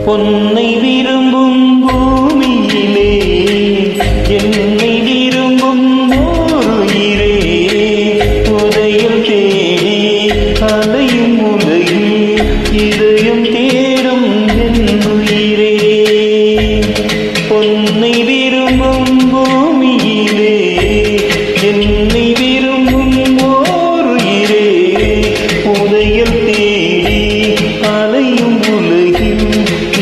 பொன்னை விரும்பும் பூமியிலே என்னை விரும்பும் ஓருயிரே உதயம் தேடி அலையும் உலகில் இதயம் தேடும் என்னுயிரே பொன்னை விரும்பும் பூமியிலே என்னை விரும்பும் ஓருயிரே உதயம் தேடி அலையும் உலகில்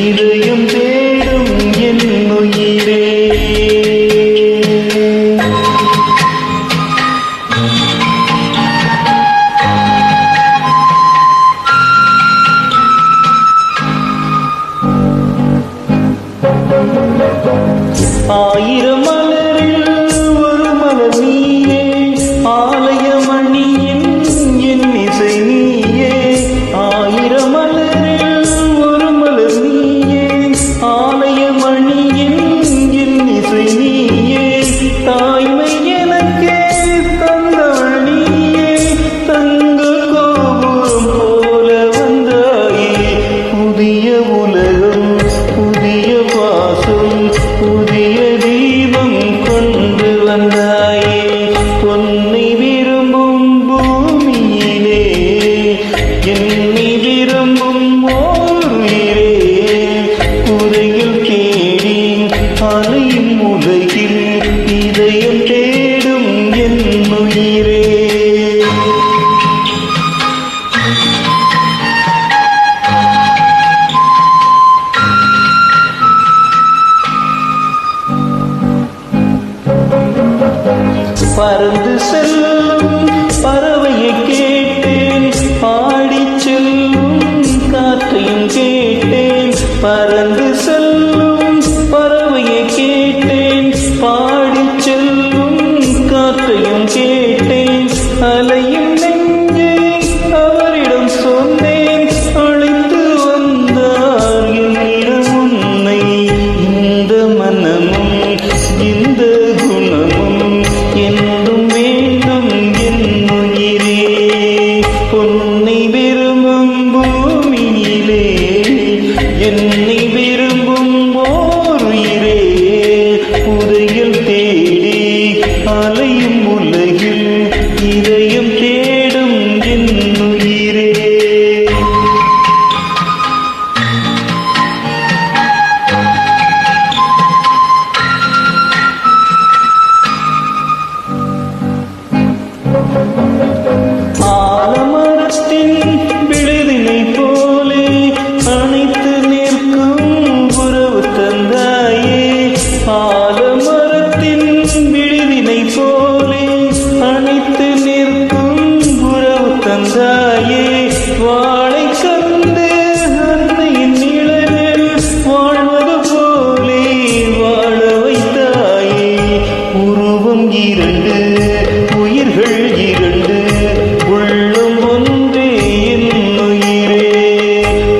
இதயம் தேடும் என்னுயிரே ஆயிரம் மலரில் ஒரு மலர் நீயே ஆலயமணியின் என் இசை நீயே ஆயிரம் மலரில் ஒரு மலர் நீயே ஆலயமணியின் என் இசை நீயே தாய்மை எனக்கே தந்தவள் நீயே தங்க கோபுரம் போல வந்தாயே புதிய உலகம் புதிய வாசம் புதிய தீபம் கொண்டு வந்தாயே பொன்னை விரும்பும் பூமியிலே என்னை விரும்பும் ஓருயிரே உரையில் தேடி அலையும் உலகில் இதயம் தேடும் என்னுயிரே பறந்து செல்லும் பறவையை கேட்டேன் பாடிச் செல்லும் காற்றையும் கேட்டேன் பறந்து செல்லும் பறவையை கேட்டேன் பாடிச் செல்லும் காற்றையும் கேட்டேன் அலையும் நெஞ்சை அவரிடம் சொன்னேன் அழைத்து வந்தார் என்னிடம் உன்னை இந்த மனமும் இந்த குணமும் என்றும் வேண்டும் என்னுயிரே பொன்னை விரும்பும் பூமியிலே என்னை விரும்பும் ஓருயிரே உதயம் தேடி அலையும் உலகில் இதயம் தேடும் என்னுயிரே ஆலமரத்தின் விழுதினை போலே அணைத்து நிற்கும் உறவு தந்தாயே ஆலமரத்தின் விழுதினை போலே அணைத்து நிற்கும் உறவு தந்தாயே வாழை கண்டு அன்னையின் நிழலில் வாழ்வது போலே வாழ வைத்தாயே உருவம் இரண்டு உயிர்கள் இரண்டு உள்ளம் ஒன்றே என்னுயிரே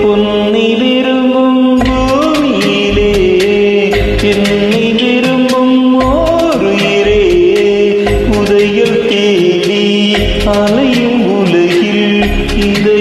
பொன்னை விரும்பும் பூமியிலே என்னை விரும்பும் ஓருயிரே உதயம் தேடி அலையும் உலகில் இதை